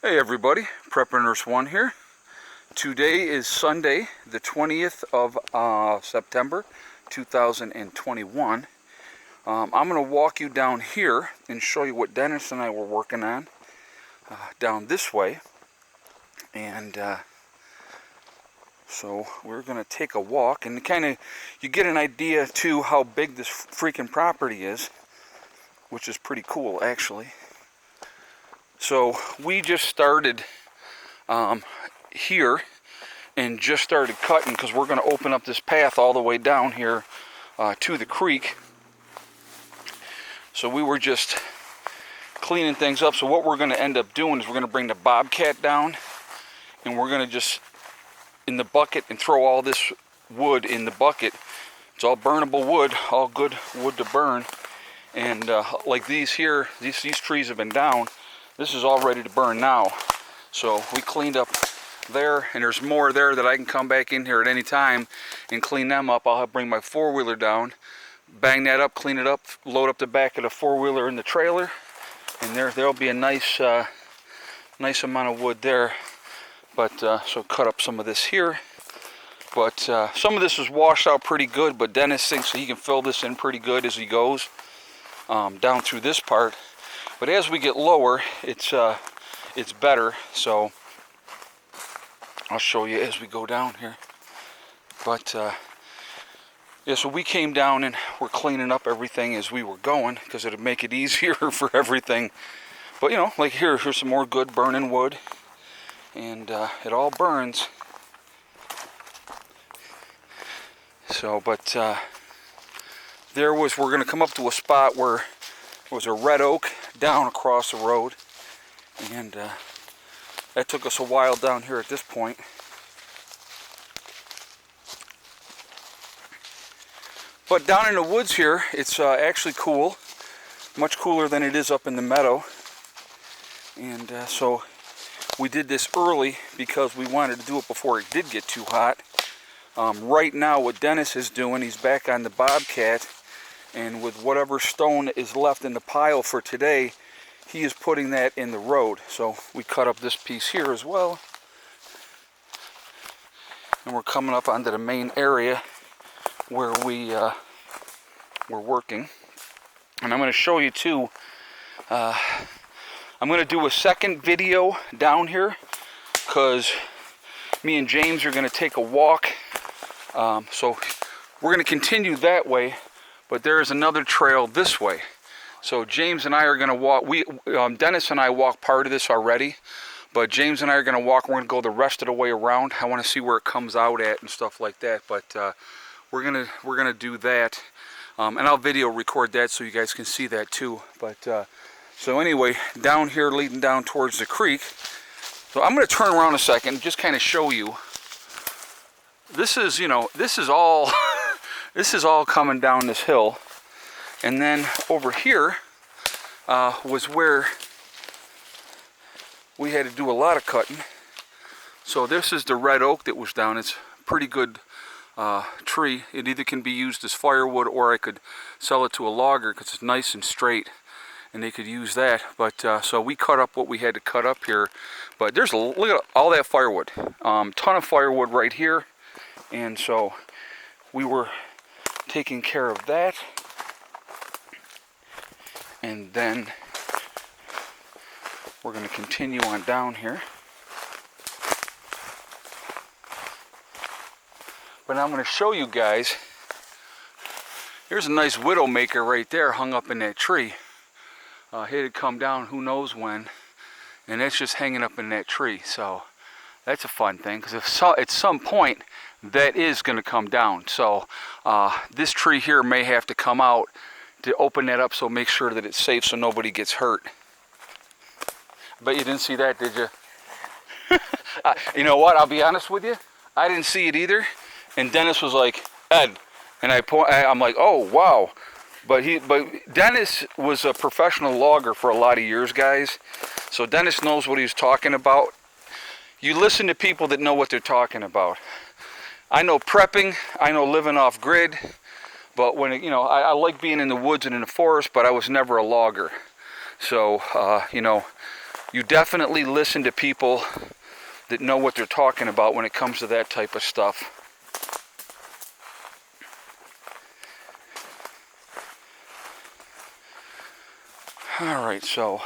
Hey everybody, Prepper Nurse 1 here. Today is Sunday, the 20th of September 2021. I'm going to walk you down here and show you what Dennis and I were working on down this way. And so we're going to take a walk and you get an idea too how big this freaking property is, which is pretty cool actually. So we just started here and just started cutting because we're going to open up this path all the way down here to the creek. So we were just cleaning things up. So what we're going to end up doing is we're going to bring the bobcat down and we're going to just in the bucket and throw all this wood in the bucket. It's all burnable wood, all good wood to burn. And like these here, these trees have been down. This is all ready to burn now. So we cleaned up there, and there's more there that I can come back in here at any time and clean them up. I'll bring my four-wheeler down, bang that up, clean it up, load up the back of the four-wheeler in the trailer, and there'll be a nice amount of wood there. But so cut up some of this here. But some of this is washed out pretty good, but Dennis thinks he can fill this in pretty good as he goes down through this part. But as we get lower, it's better. So I'll show you as we go down here. But yeah, so we came down and we're cleaning up everything as we were going because it'd make it easier for everything. But you know, like here's some more good burning wood, and it all burns. So, but we're going to come up to a spot where there was a red oak down across the road, and that took us a while down here at this point. But down in the woods here, it's actually cool, much cooler than it is up in the meadow. And so we did this early because we wanted to do it before it did get too hot. Right now what Dennis is doing, he's back on the bobcat, and with whatever stone is left in the pile for today, he is putting that in the road. So we cut up this piece here as well, and we're coming up onto the main area where we're working. And I'm going to show you too, I'm going to do a second video down here because me and James are going to take a walk. So we're going to continue that way, but there is another trail this way. So James and I are going to walk. Dennis and I walked part of this already, but James and I are going to walk. We're going to go the rest of the way around. I want to see where it comes out at and stuff like that. But we're gonna do that, and I'll video record that so you guys can see that too. But so anyway, down here leading down towards the creek. So I'm going to turn around a second and just kind of show you. This is, you know, this is all this is all coming down this hill. And then over here was where we had to do a lot of cutting. So this is the red oak that was down. It's a pretty good tree. It either can be used as firewood or I could sell it to a logger because it's nice and straight and they could use that. But so we cut up what we had to cut up here. But there's look at all that firewood. Ton of firewood right here. And so we were taking care of that. And then we're going to continue on down here. But I'm going to show you guys. Here's a nice widowmaker right there hung up in that tree. It had come down who knows when. And that's just hanging up in that tree. So that's a fun thing because at some point that is going to come down. So this tree here may have to come out to open that up, so make sure that it's safe so nobody gets hurt. Bet you didn't see that, did you? You know what, I'll be honest with you, I didn't see it either. And Dennis was like, Ed, and I'm like, oh wow. But Dennis was a professional logger for a lot of years, guys. So Dennis knows what he's talking about. You listen to people that know what they're talking about. I know prepping, I know living off grid, but when I like being in the woods and in the forest, but I was never a logger. So you know, you definitely listen to people that know what they're talking about when it comes to that type of stuff. All right, so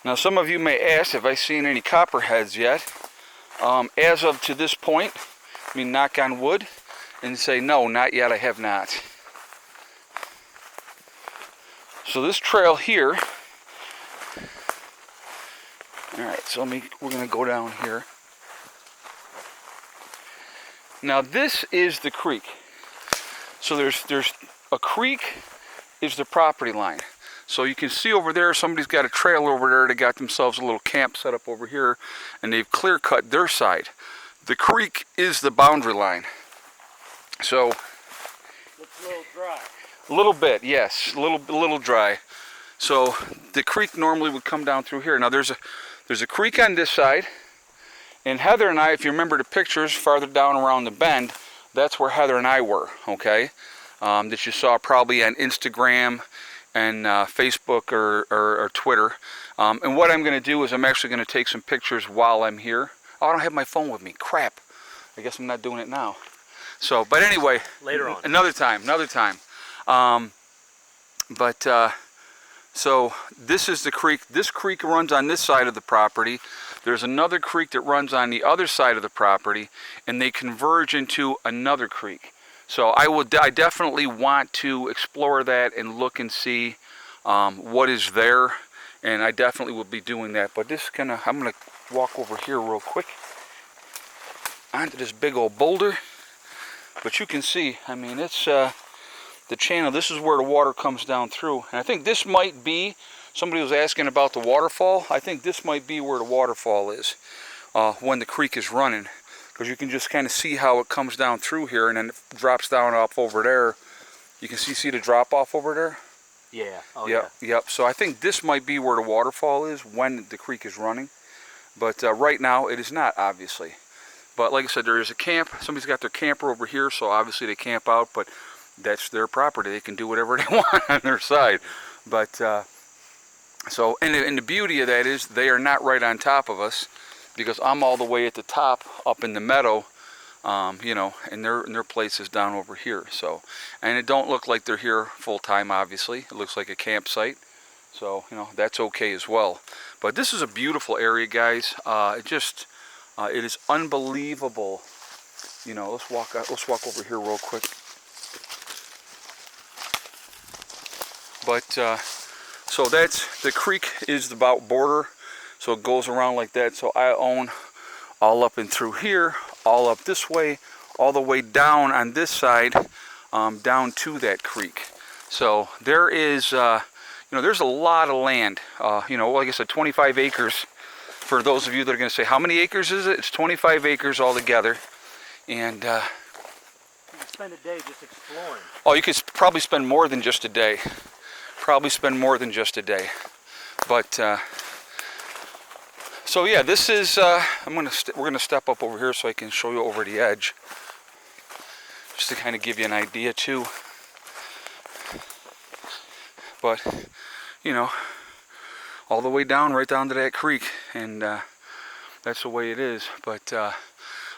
now some of you may ask if I've seen any copperheads yet. As of to this point, I mean, knock on wood, and say no, not yet, I have not. So this trail here, all right, so we're gonna go down here. Now this is the creek. So there's a creek is the property line. So you can see over there, somebody's got a trail over there. They got themselves a little camp set up over here, and they've clear cut their side. The creek is the boundary line. So looks a little dry. A little bit, yes, a little dry. So the creek normally would come down through here. Now there's a creek on this side, and Heather and I, if you remember the pictures farther down around the bend, that's where Heather and I were, okay? That you saw probably on Instagram and Facebook or Twitter. And what I'm going to do is I'm actually going to take some pictures while I'm here. Oh, I don't have my phone with me. Crap. I guess I'm not doing it now. So, but anyway, later on. Another time. So this is the creek. This creek runs on this side of the property. There's another creek that runs on the other side of the property, and they converge into another creek. So I definitely want to explore that and look and see what is there, and I definitely will be doing that. But I'm gonna walk over here real quick onto this big old boulder. But you can see, I mean, it's the channel. This is where the water comes down through, and I think this might be. Somebody was asking about the waterfall. I think this might be where the waterfall is when the creek is running, because you can just kind of see how it comes down through here, and then it drops down off over there. You can see the drop off over there. Yeah. Oh, yep, yeah. Yep. So I think this might be where the waterfall is when the creek is running, but right now it is not, obviously. But like I said, there is a camp. Somebody's got their camper over here, so obviously they camp out, but that's their property. They can do whatever they want on their side. But so, and the beauty of that is they are not right on top of us, because I'm all the way at the top up in the meadow, you know, and their place is down over here. So, and it don't look like they're here full time, obviously. It looks like a campsite. So, you know, that's okay as well. But this is a beautiful area, guys. It is unbelievable. You know, let's walk over here real quick. But so that's the creek is about border, so it goes around like that. So I own all up and through here, all up this way, all the way down on this side, down to that creek. So there is, you know, there's a lot of land. You know, like I said, 25 acres. For those of you that are going to say, how many acres is it? It's 25 acres altogether. And you can spend a day just exploring. Oh, you could probably spend more than just a day. But so yeah, this is we're gonna step up over here so I can show you over the edge, just to kind of give you an idea too. But you know, all the way down, right down to that creek, and that's the way it is. But a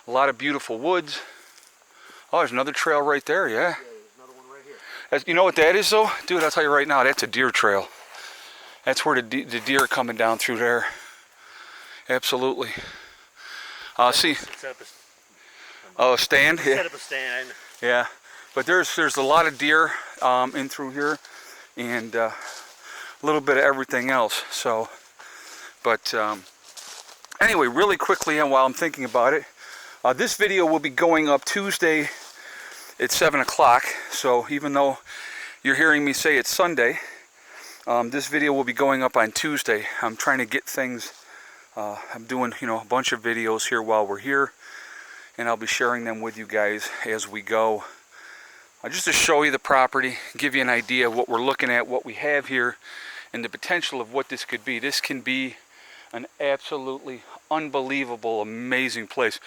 lot of beautiful woods. Oh, there's another trail right there. Yeah. You know what that is, though? Dude, I'll tell you right now, that's a deer trail. That's where the deer are coming down through there. Absolutely. See. Oh, a stand? Yeah. Set up a stand. Yeah. But there's a lot of deer in through here, and a little bit of everything else. So, but anyway, really quickly, and while I'm thinking about it, this video will be going up Tuesday at 7 o'clock, so even though you're hearing me say it's Sunday, this video will be going up on Tuesday. I'm trying to get things, I'm doing, you know, a bunch of videos here while we're here, and I'll be sharing them with you guys as we go. Just to show you the property, give you an idea of what we're looking at, what we have here, and the potential of what this could be. This can be an absolutely unbelievable, amazing place.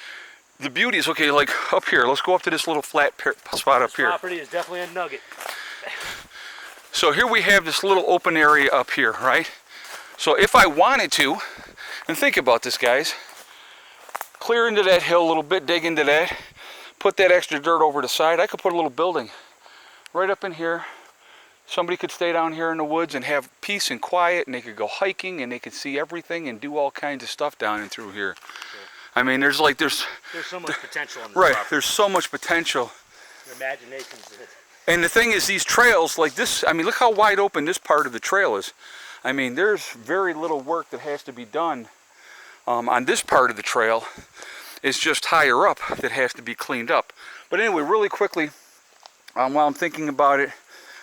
the beauty is, okay, like up here, let's go up to this little flat spot up here. Property is definitely a nugget. So here we have this little open area up here, right? So if I wanted to, and think about this, guys, clear into that hill a little bit, dig into that, put that extra dirt over the side, I could put a little building right up in here. Somebody could stay down here in the woods and have peace and quiet, and they could go hiking, and they could see everything and do all kinds of stuff down and through here. I mean, there's so much potential on this right, property. there's so much potential. Your imagination's in it. And the thing is, these trails like this, I mean, look how wide open this part of the trail is. I mean, there's very little work that has to be done on this part of the trail. It's just higher up that has to be cleaned up. But anyway, really quickly, while I'm thinking about it,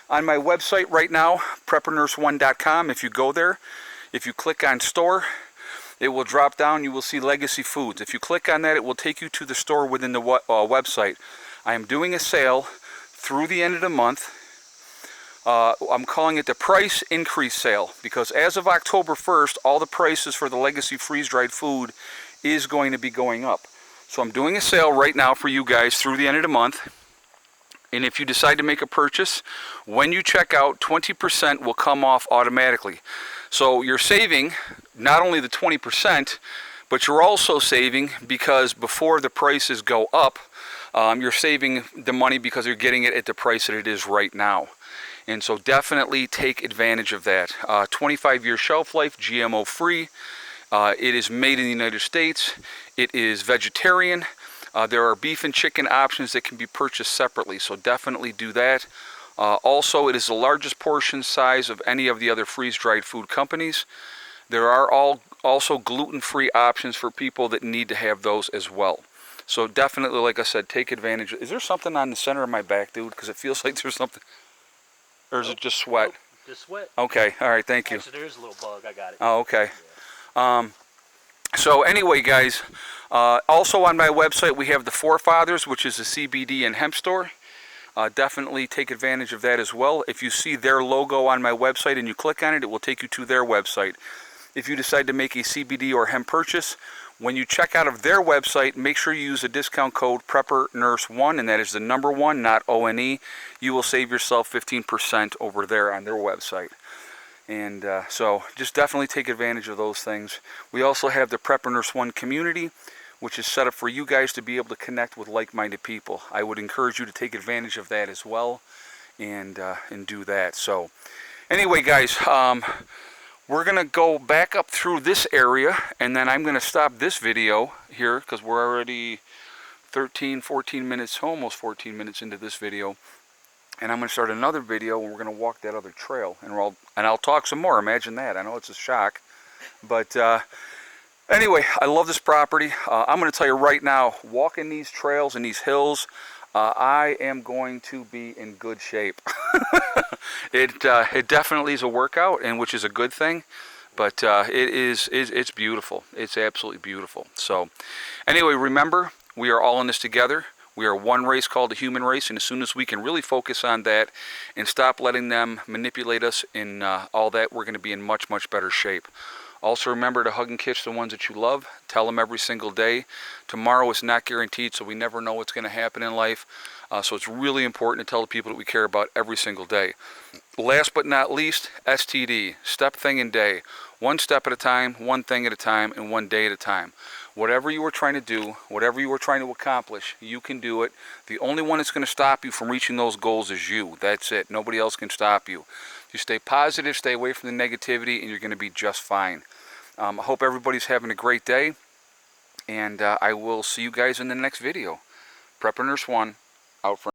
on my website right now, preppernurse1.com, if you go there, if you click on store, it will drop down, you will see Legacy Foods. If you click on that, it will take you to the store within the website. I am doing a sale through the end of the month. I'm calling it the price increase sale, because as of October 1st, all the prices for the Legacy freeze-dried food is going to be going up. So I'm doing a sale right now for you guys through the end of the month. And if you decide to make a purchase, when you check out, 20% will come off automatically. So you're saving not only the 20%, but you're also saving because before the prices go up, you're saving the money because you're getting it at the price that it is right now. And so definitely take advantage of that. 25-year shelf life, GMO free. It is made in the United States. It is vegetarian. There are beef and chicken options that can be purchased separately, so definitely do that. Also, it is the largest portion size of any of the other freeze-dried food companies. There are also gluten-free options for people that need to have those as well. So definitely, like I said, take advantage. Is there something on the center of my back, dude? Because it feels like there's something. Or is it just sweat? Nope, just sweat. Okay, all right, thank you. Actually, there is a little bug. I got it. Oh, okay. So anyway, guys, also on my website we have the Forefathers, which is a CBD and hemp store. Definitely take advantage of that as well. If you see their logo on my website and you click on it, it will take you to their website. If you decide to make a CBD or hemp purchase, when you check out of their website, make sure you use a discount code PrepperNurse1, and that is the number 1, not O-N-E. You will save yourself 15% over there on their website. And so just definitely take advantage of those things. We also have the Prepper Nurse 1 community, which is set up for you guys to be able to connect with like-minded people. I would encourage you to take advantage of that as well and do that. So anyway, guys, we're going to go back up through this area, and then I'm going to stop this video here because we're already 14 minutes, almost 14 minutes into this video. And I'm going to start another video and we're going to walk that other trail. And I'll talk some more. Imagine that. I know it's a shock. But anyway, I love this property. I'm going to tell you right now, walking these trails and these hills, I am going to be in good shape. It definitely is a workout, and which is a good thing. But it's beautiful. It's absolutely beautiful. So anyway, remember, we are all in this together. We are one race called the human race, and as soon as we can really focus on that and stop letting them manipulate us in all that, we're going to be in much, much better shape. Also remember to hug and kiss the ones that you love. Tell them every single day. Tomorrow is not guaranteed, so we never know what's going to happen in life. So it's really important to tell the people that we care about every single day. Last but not least, STD, step, thing, and day. One step at a time, one thing at a time, and one day at a time. Whatever you are trying to do, whatever you are trying to accomplish, you can do it. The only one that's going to stop you from reaching those goals is you. That's it. Nobody else can stop you. You stay positive, stay away from the negativity, and you're going to be just fine. I hope everybody's having a great day, and I will see you guys in the next video. Prepper Nurse 1, out for